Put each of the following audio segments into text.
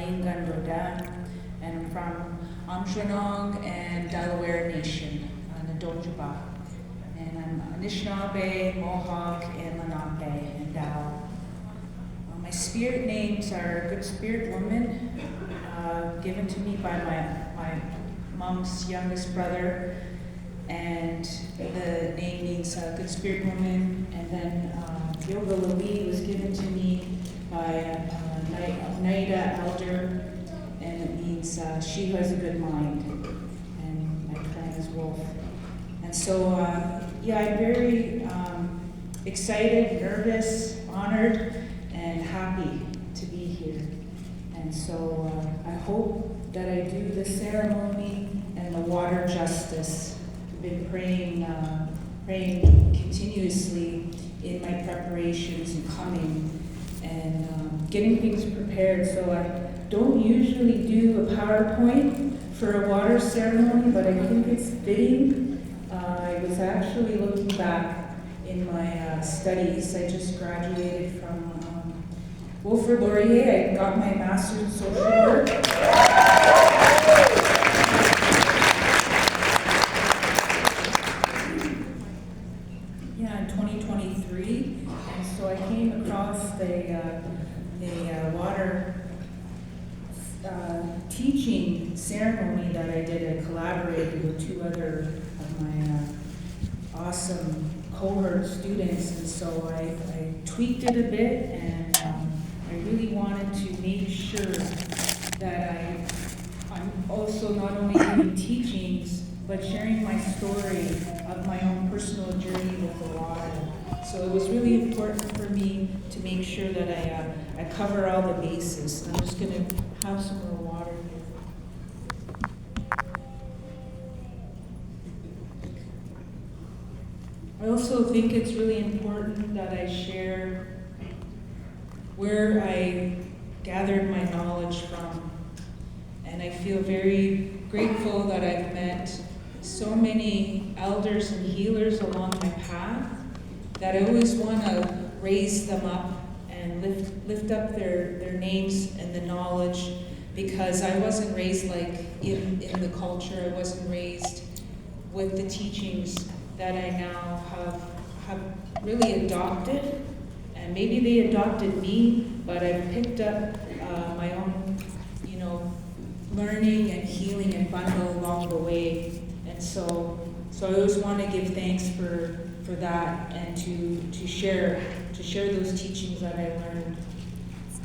Marlene Gandoda, and I'm from Aamjiwnaang and Delaware Nation, Ndonjaba. And I'm Anishinaabe, Mohawk, and Lenape, and Dao. My spirit names are Good Spirit Woman, given to me by my mom's youngest brother, and the name means Good Spirit Woman. And then Yoga Louie was given to me by Naida Elder, and it means she who has a good mind, and my clan is Wolf. And so, yeah, I'm very excited, nervous, honored, and happy to be here. And so I hope that I do the ceremony and the water justice. I've been praying continuously in my preparations and coming and getting things prepared. So I don't usually do a PowerPoint for a water ceremony, but I think it's fitting. I was actually looking back in my studies. I just graduated from Wilfrid Laurier. I got my master's in social work. Yeah, in 2023. And so I came across the water teaching ceremony that I did. I collaborated with two other of my awesome cohort students, and so I tweaked it a bit, and I really wanted to make sure that I'm also not only giving teachings, but sharing my story of my own personal journey with the water. So it was really important for me to make sure that I cover all the bases. I'm just going to have some more water here. I also think it's really important that I share where I gathered my knowledge from. And I feel very grateful that I've met so many elders and healers along my path that I always want to raise them up and lift up their names and the knowledge, because I wasn't raised like in the culture. I wasn't raised with the teachings that I now have really adopted. And maybe they adopted me, but I've picked up my own, learning and healing and bundle along the way. And so I always want to give thanks for that, and to share those teachings that I learned.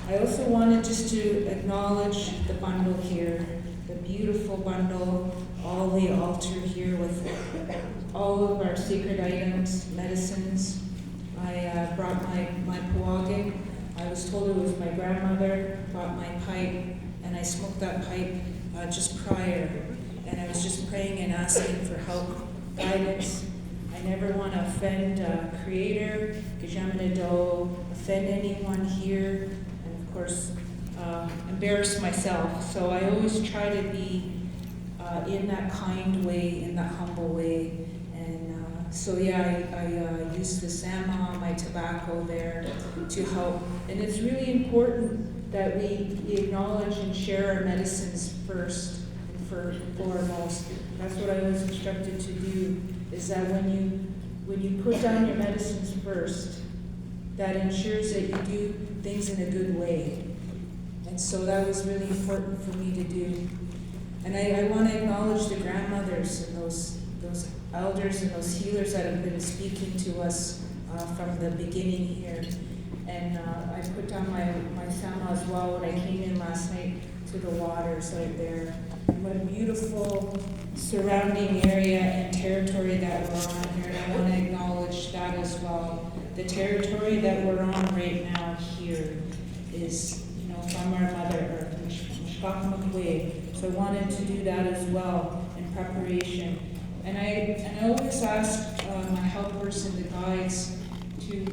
I also wanted just to acknowledge the bundle here, the beautiful bundle, all the altar here with all of our sacred items, medicines. I brought my puwagig. I was told it was my grandmother. Brought my pipe, and I smoked that pipe just prior. And I was just praying and asking for help, guidance. I never want to offend Creator, Gajamanado, offend anyone here, and of course, embarrass myself. So I always try to be in that kind way, in that humble way. And so yeah, I use the sama, my tobacco there to help. And it's really important that we acknowledge and share our medicines first and foremost. That's what I was instructed to do, is that when you put down your medicines first, that ensures that you do things in a good way. And so that was really important for me to do. And I want to acknowledge the grandmothers and those elders and those healers that have been speaking to us from the beginning here. And I put down my sama as well when I came in last night to the waters right there. What a beautiful surrounding area and territory that we're on here. And I want to acknowledge that as well. The territory that we're on right now here is, from our Mother Earth, Mishkakmakwe. So I wanted to do that as well in preparation. And I always ask my helpers and the guides to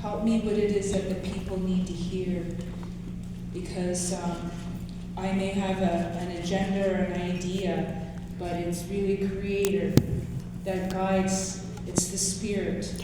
help me what it is that the people need to hear, because I may have an agenda or an idea, but it's really Creator that guides. It's the Spirit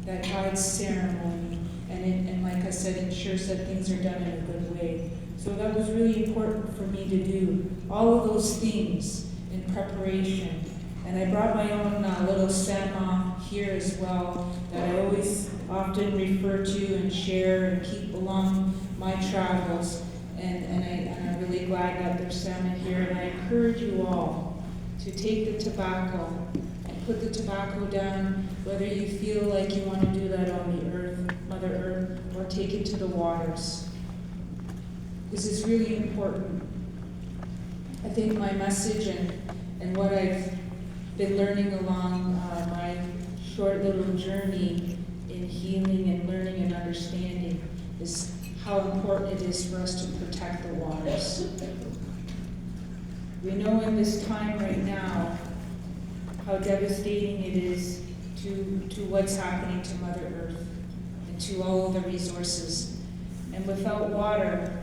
that guides ceremony, and like I said, ensures that things are done in a good way. So that was really important for me to do all of those things in preparation. And I brought my own little Sama here as well that I always often refer to and share and keep along my travels. And I'm really glad that there's salmon here. And I encourage you all to take the tobacco and put the tobacco down, whether you feel like you want to do that on the earth, Mother Earth, or take it to the waters. This is really important. I think my message and what I've been learning along my short little journey in healing and learning and understanding is how important it is for us to protect the waters. We know in this time right now how devastating it is to what's happening to Mother Earth and to all of the resources. And without water,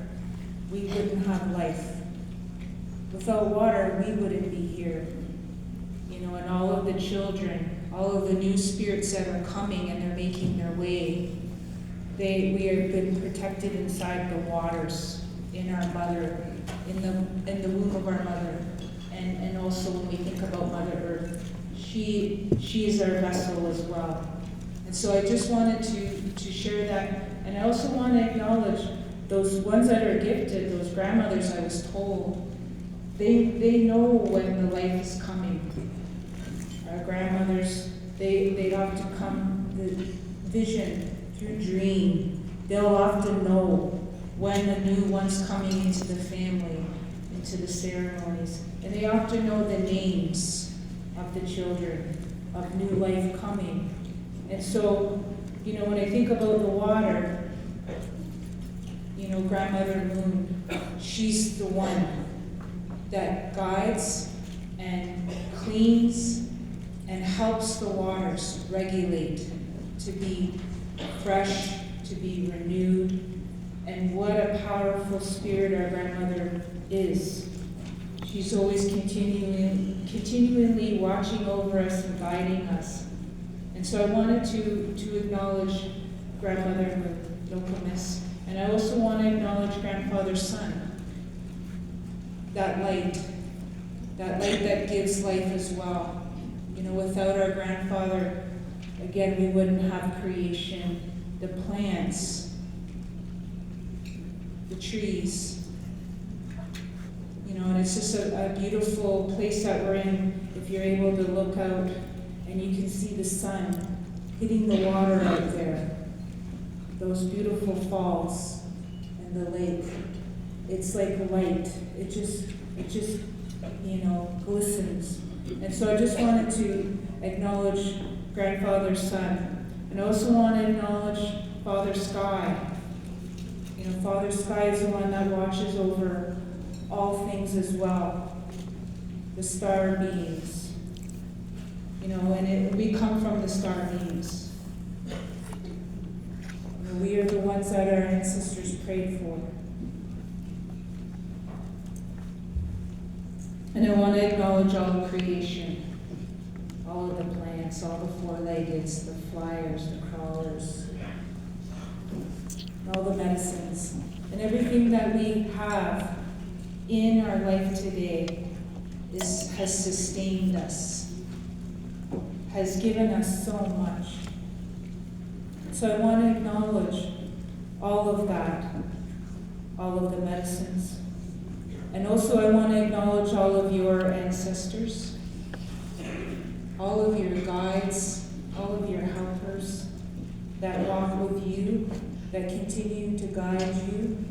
we wouldn't have life. Without water, we wouldn't be here. You know, and all of the children, all of the new spirits that are coming and they're making their way, we have been protected inside the waters, in our mother, in the womb of our mother. And also when we think about Mother Earth, she is our vessel as well. And so I just wanted to share that. And I also want to acknowledge those ones that are gifted, those grandmothers I was told, they know when the life is coming. Our grandmothers, they'd often come, the vision through dream. They'll often know when a new one's coming into the family, into the ceremonies. And they often know the names of the children, of new life coming. And so, you know, when I think about the water, you know, Grandmother Moon, she's the one that guides and cleans and helps the waters regulate to be fresh, to be renewed. And what a powerful spirit our grandmother is. She's always continually watching over us and guiding us. And so I wanted to acknowledge Grandmother Nokomis. And I also want to acknowledge Grandfather's son. That light that gives life as well. You know, without our grandfather, again, we wouldn't have creation, the plants, the trees. You know, and it's just a beautiful place that we're in if you're able to look out and you can see the sun hitting the water out there. Those beautiful falls and the lake. It's like light. It just, you know, glistens. And so I just wanted to acknowledge Grandfather's son. And I also want to acknowledge Father Sky. You know, Father Sky is the one that watches over all things as well. The star beings. You know, and we come from the star beings. You know, we are the ones that our ancestors prayed for. And I want to acknowledge all of creation, all of the plants, all the four-leggeds, the flyers, the crawlers, all the medicines, and everything that we have in our life today has sustained us, has given us so much. So I want to acknowledge all of that, all of the medicines. And also I want to acknowledge all of your ancestors, all of your guides, all of your helpers that walk with you, that continue to guide you,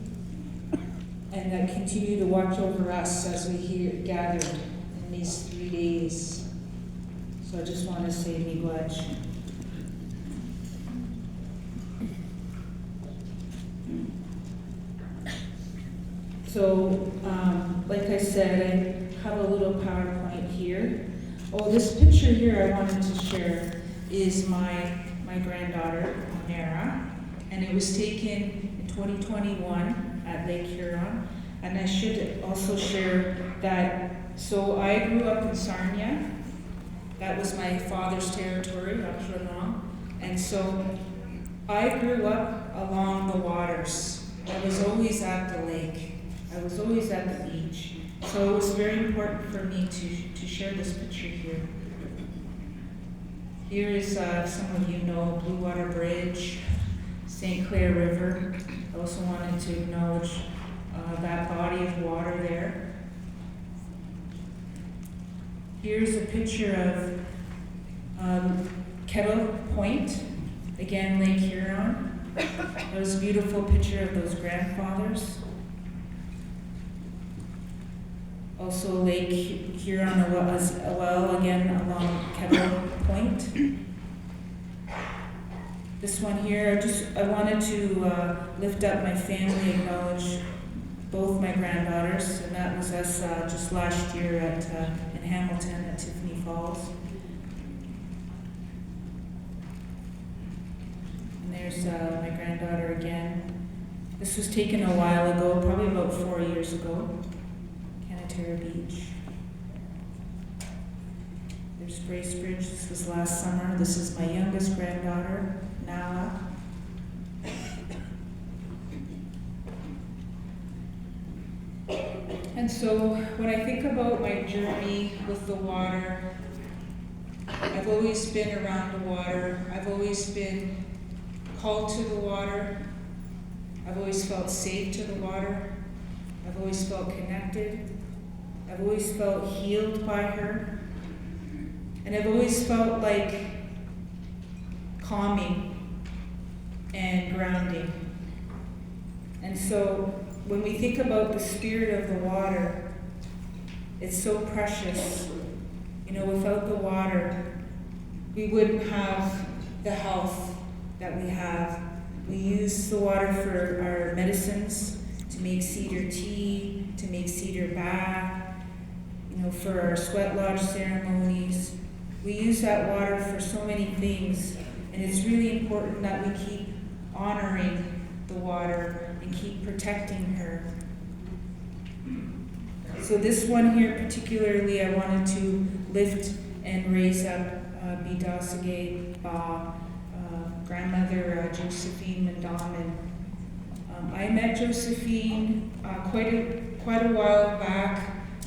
and that continue to watch over us as we gather in these 3 days. So I just want to say miigwech. So, like I said, I have a little PowerPoint here. Oh, this picture here I wanted to share is my granddaughter, Mara, and it was taken in 2021 at Lake Huron. And I should also share that, so I grew up in Sarnia. That was my father's territory, Rapchlanong. And so I grew up along the waters. I was always at the lake. I was always at the beach. So it was very important for me to share this picture here. Here is, some of you know, Blue Water Bridge, St. Clair River. I also wanted to acknowledge that body of water there. Here's a picture of Kettle Point, again, Lake Huron. That was a beautiful picture of those grandfathers. Also Lake Huron as well, again, along Kettle Point. This one here, I wanted to lift up my family, acknowledge both my granddaughters, and that was us just last year in Hamilton at Tiffany Falls. And there's my granddaughter again. This was taken a while ago, probably about 4 years ago, Canatera Beach. There's Bracebridge, this was last summer. This is my youngest granddaughter, Nala. And so when I think about my journey with the water, I've always been around the water. I've always been called to the water. I've always felt safe to the water. I've always felt connected. I've always felt healed by her. And I've always felt like calming and grounding. And so when we think about the spirit of the water, it's so precious. You know, without the water, we wouldn't have the health that we have. We use the water for our medicines, to make cedar tea, to make cedar bath, you know, for our sweat lodge ceremonies. We use that water for so many things, and it's really important that we keep honoring the water and keep protecting her. So this one here particularly, I wanted to lift and raise up Bidasage Ba, grandmother Josephine Mandaman. I met Josephine quite a while back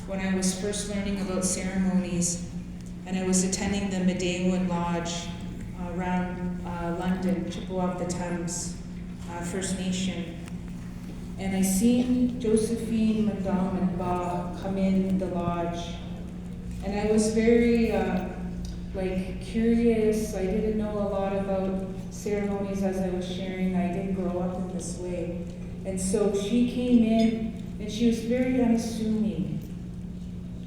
when I was first learning about ceremonies, and I was attending the Medewan Lodge around London, Chippewa-the-Thames First Nation. And I seen Josephine Mandaman Ba come in the lodge, and I was very curious. I didn't know a lot about ceremonies as I was sharing. I didn't grow up in this way. And so she came in, and she was very unassuming.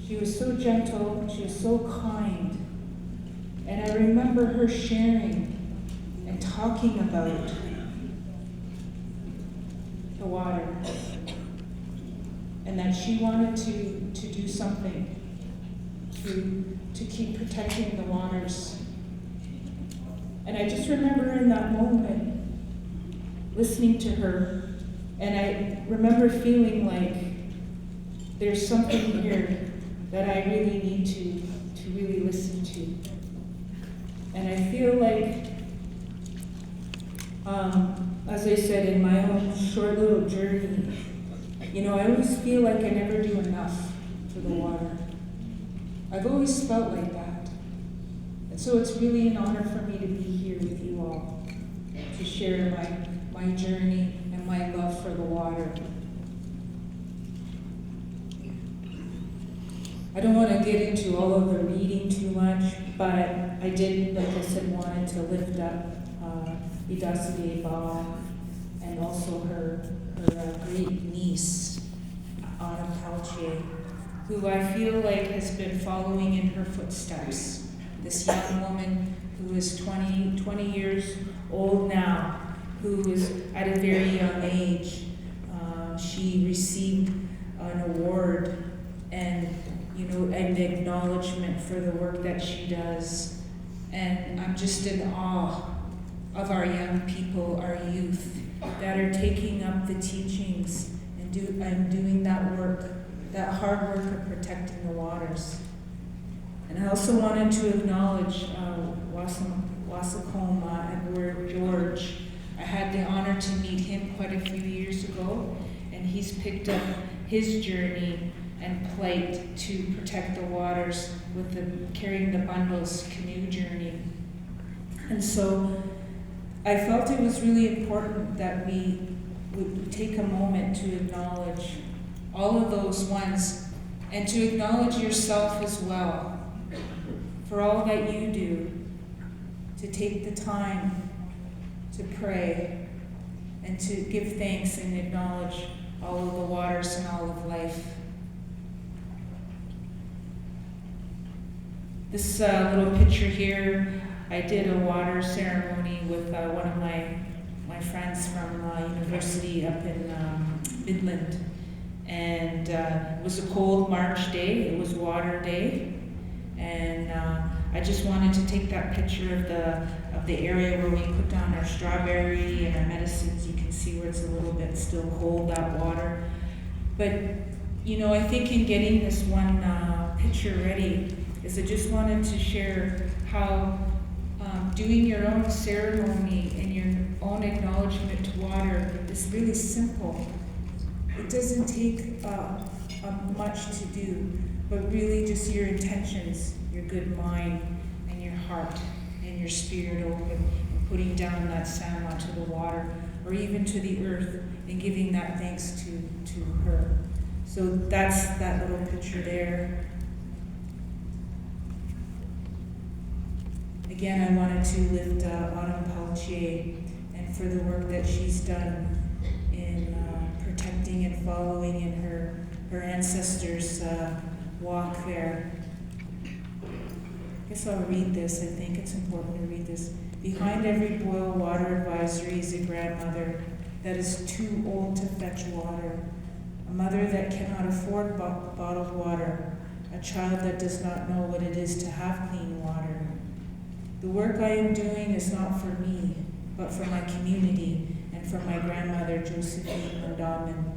She was so gentle, she was so kind. And I remember her sharing and talking about the water, and that she wanted to do something to keep protecting the waters. And I just remember in that moment listening to her, and I remember feeling like there's something here that I really need to really listen to. And I feel like, as I said, in my own short little journey, you know, I always feel like I never do enough for the water. I've always felt like that. And so it's really an honor for me to be here with you all, to share my journey and my love for the water. I don't want to get into all of the reading too much, but I did, like I said, wanted to lift up Bidasage Ba and also her great niece, Anna Paltier, who I feel like has been following in her footsteps. This young woman who is 20 years old now, who is at a very young age. She received an award and, you know, an acknowledgement for the work that she does. And I'm just in awe of our young people, our youth, that are taking up the teachings and doing that work, that hard work of protecting the waters. And I also wanted to acknowledge Wasacoma Edward George. I had the honor to meet him quite a few years ago, and he's picked up his journey and plight to protect the waters with carrying the bundles canoe journey. And so I felt it was really important that we would take a moment to acknowledge all of those ones and to acknowledge yourself as well for all that you do, to take the time to pray and to give thanks and acknowledge all of the waters and all of life. This little picture here, I did a water ceremony with one of my friends from university up in Midland. And it was a cold March day, it was water day. And I just wanted to take that picture of the area where we put down our strawberry and our medicines. You can see where it's a little bit still cold, that water. But, you know, I think in getting this one picture ready, is I just wanted to share how doing your own ceremony and your own acknowledgement to water is really simple. It doesn't take much to do, but really just your intentions, your good mind, and your heart, and your spirit open, and putting down that sand onto the water, or even to the earth, and giving that thanks to her. So that's that little picture there. Again, I wanted to lift Autumn Peltier and for the work that she's done in protecting and following in her ancestors' walk there. I guess I'll read this. I think it's important to read this. Behind every boil water advisory is a grandmother that is too old to fetch water, a mother that cannot afford bottled water, a child that does not know what it is to have clean water. The work I am doing is not for me, but for my community and for my grandmother, Josephine Mondamin.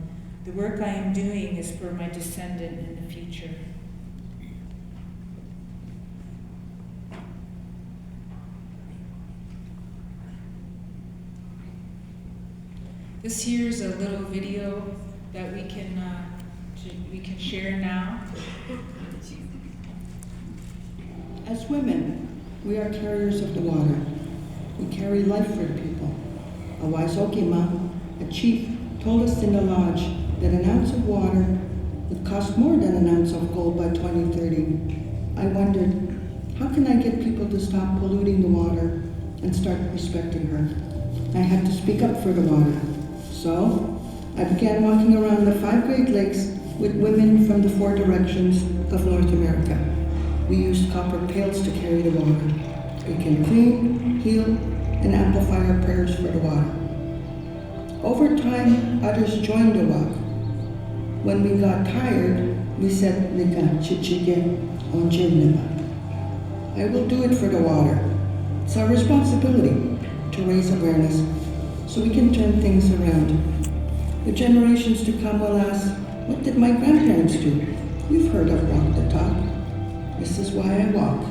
The work I am doing is for my descendant in the future. This here is a little video that we can share now. As women, we are carriers of the water. We carry life for the people. A wise Okima, a chief, told us in the lodge that an ounce of water would cost more than an ounce of gold by 2030. I wondered, how can I get people to stop polluting the water and start respecting her? I had to speak up for the water. So, I began walking around the 5 Great Lakes with women from the 4 directions of North America. We used copper pails to carry the water. We can clean, heal, and amplify our prayers for the water. Over time, others joined the walk. When we got tired, we said, Nika chichige onjimnima. I will do it for the water. It's our responsibility to raise awareness so we can turn things around. The generations to come will ask, what did my grandparents do? You've heard of walk the talk. This is why I walk.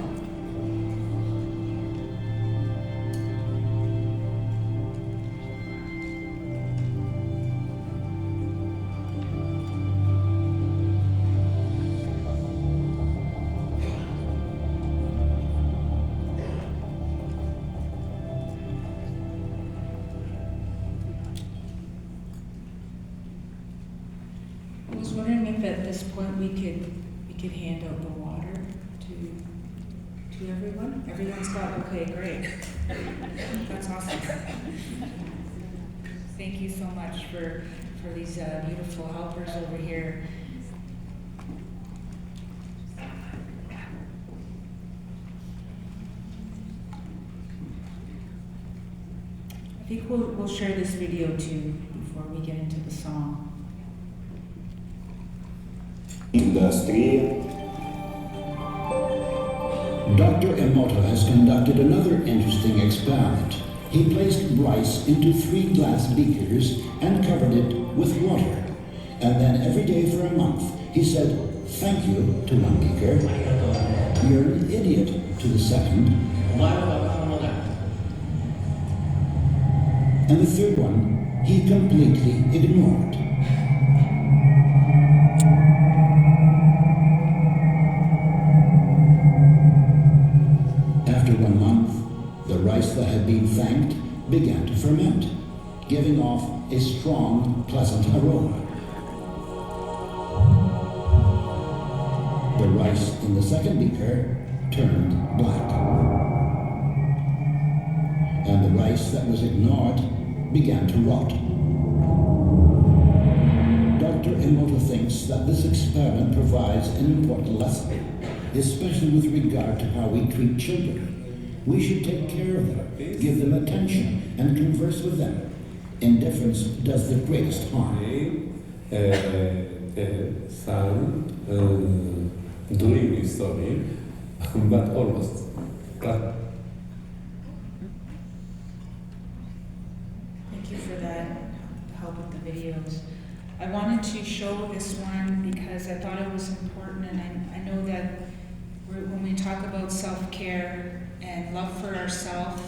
I was wondering if at this point we could hand out the water to everyone. Everyone's got, okay, great. That's awesome. Thank you so much for these beautiful helpers over here. I think we'll share this video too before we get into the song. Industry. Dr. Emoto has conducted another interesting experiment. He placed rice into 3 glass beakers and covered it with water. And then every day for a month, he said, thank you to one beaker. You're an idiot to the second. And the third one, he completely ignored. a strong, pleasant aroma. The rice in the second beaker turned black. And the rice that was ignored began to rot. Dr. Emoto thinks that this experiment provides an important lesson, especially with regard to how we treat children. We should take care of them, give them attention, and converse with them. Indifference does the greatest harm. Some dreamy story, but almost. Thank you for that help with the videos. I wanted to show this one because I thought it was important, and I know that when we talk about self-care and love for ourselves,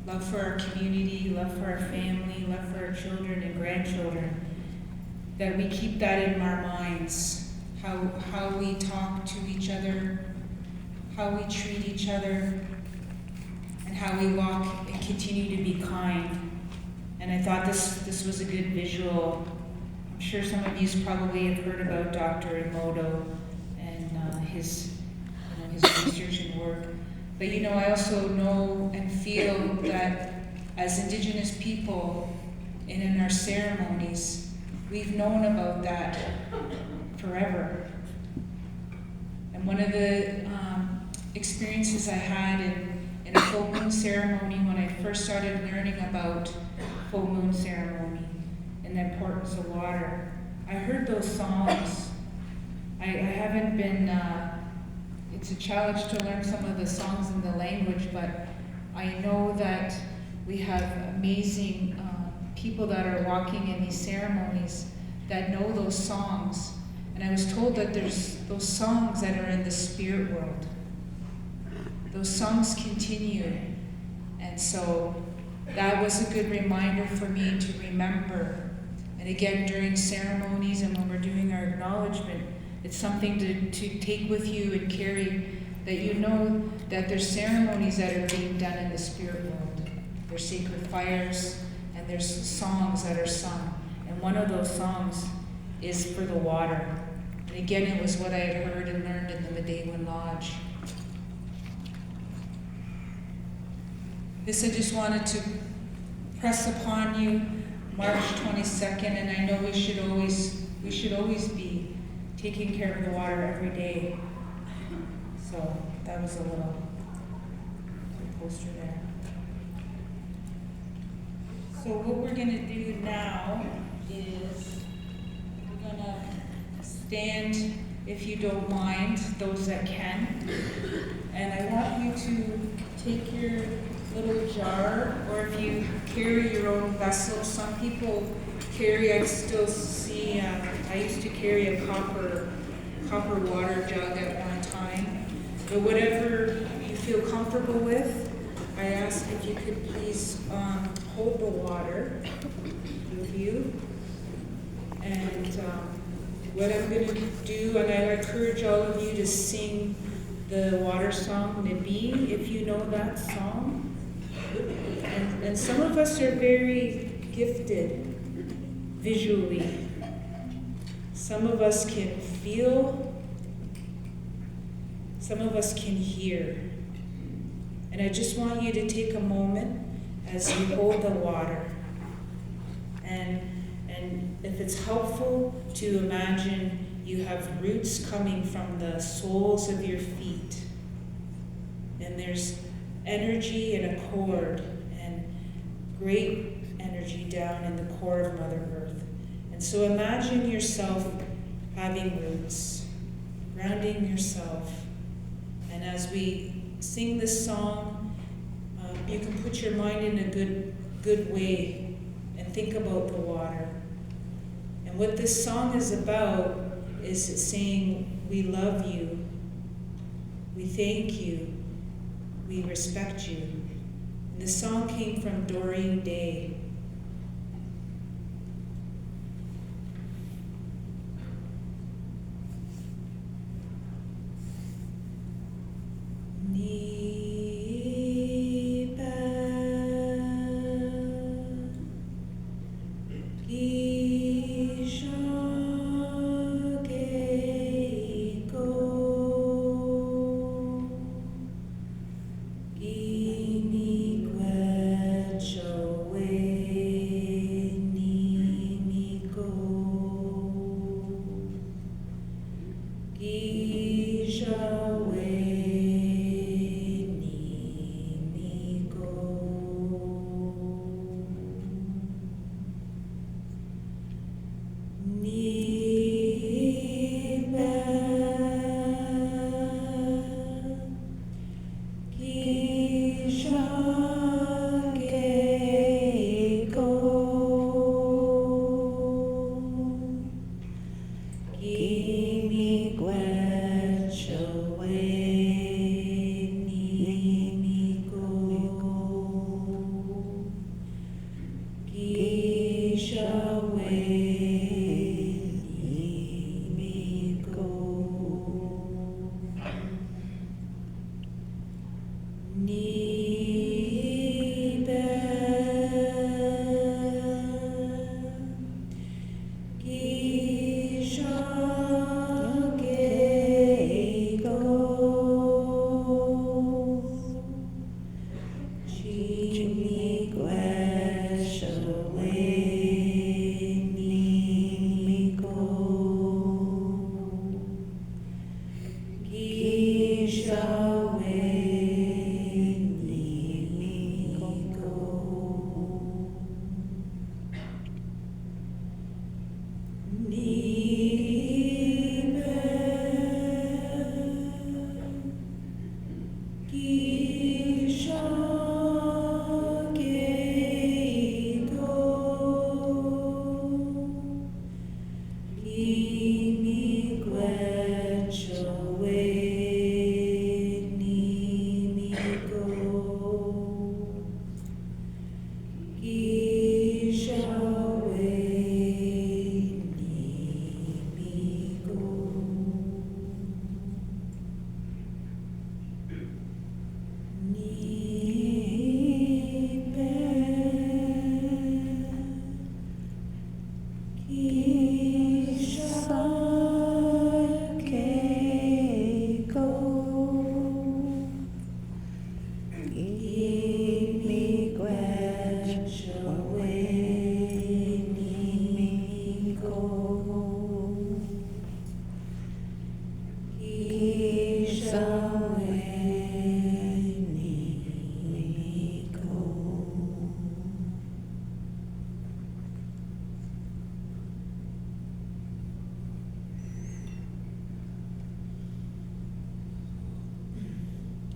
love for our community, love for our family, love for our children and grandchildren, that we keep that in our minds, how we talk to each other, how we treat each other, and how we walk and continue to be kind. And I thought this was a good visual. I'm sure some of you probably have heard about Dr. Emoto and his research and work. But I also know and feel that as Indigenous people and in our ceremonies, we've known about that forever. And one of the experiences I had in a full moon ceremony when I first started learning about full moon ceremony and the importance of water, I heard those songs. I haven't been, it's a challenge to learn some of the songs in the language, but I know that we have amazing people that are walking in these ceremonies that know those songs. And I was told that there's those songs that are in the spirit world. Those songs continue. And so that was a good reminder for me to remember. And again, during ceremonies and when we're doing our acknowledgement, it's something to take with you and carry, that you know that there's ceremonies that are being done in the spirit world. There's sacred fires, and there's songs that are sung. And one of those songs is for the water. And again, it was what I had heard and learned in the Medewan Lodge. This I just wanted to press upon you, March 22nd, and I know we should always be taking care of the water every day. So that was a little poster there. So what we're going to do now is we're going to stand, if you don't mind, those that can. And I want you to take your little jar, or if you carry your own vessel. Some people carry, I still see, I used to carry a copper water jug at one time. But whatever you feel comfortable with, I ask if you could please hold the water with you. And what I'm going to do, and I encourage all of you to sing the water song, Nabi, if you know that song. And some of us are very gifted visually. Some of us can feel, some of us can hear. And I just want you to take a moment as you hold the water. And if it's helpful to imagine you have roots coming from the soles of your feet. And there's energy and a cord, and great energy down in the core of Mother Earth. And so imagine yourself having roots, grounding yourself. And as we sing this song, you can put your mind in a good way and think about the water. And what this song is about is saying, we love you, we thank you, we respect you. And the song came from Doreen Day.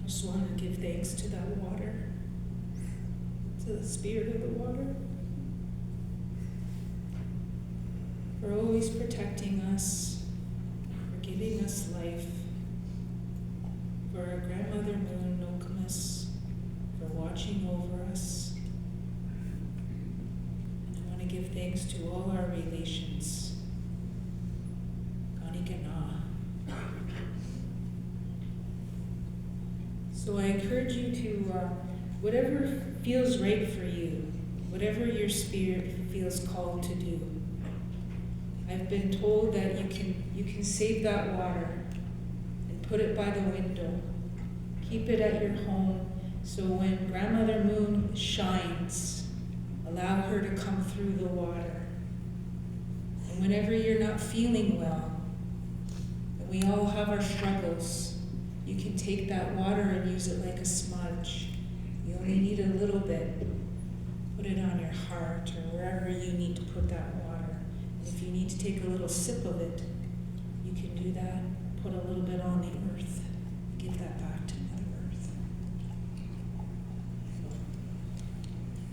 I just want to give thanks to that water, to the spirit of the water, for always protecting us, for giving us life, for our grandmother Moon Nokomis, for watching over us. And I want to give thanks to all our relations. Ganikana. So I encourage you to, whatever feels right for you, whatever your spirit feels called to do. I've been told that you can save that water and put it by the window. Keep it at your home so when Grandmother Moon shines, allow her to come through the water. And whenever you're not feeling well, and we all have our struggles, you can take that water and use it like a smudge. You only need a little bit. Put it on your heart or wherever you need to put that water. And if you need to take a little sip of it, you can do that. Put a little bit on the earth. Give that back to Mother Earth.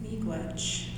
Miigwech.